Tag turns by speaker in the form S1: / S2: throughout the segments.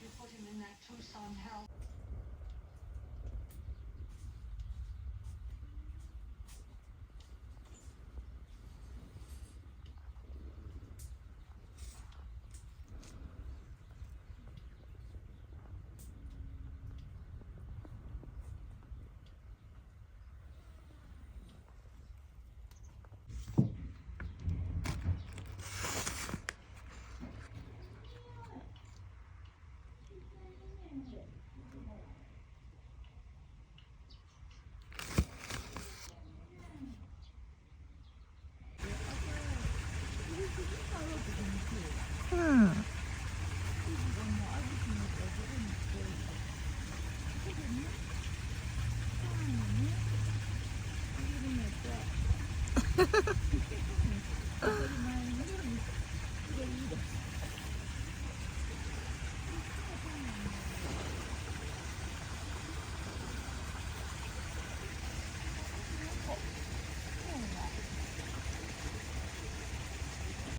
S1: You put him in that Tucson hell.
S2: うん。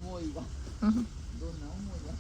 S3: 思いがどんな思いが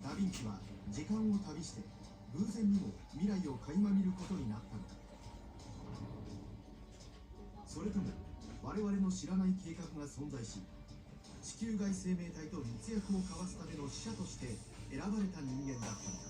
S4: ダ・ヴィンチは時間を旅して偶然にも未来を垣間見ることになったのだ。それとも我々の知らない計画が存在し、地球外生命体と密約を交わすための使者として選ばれた人間だったのだ。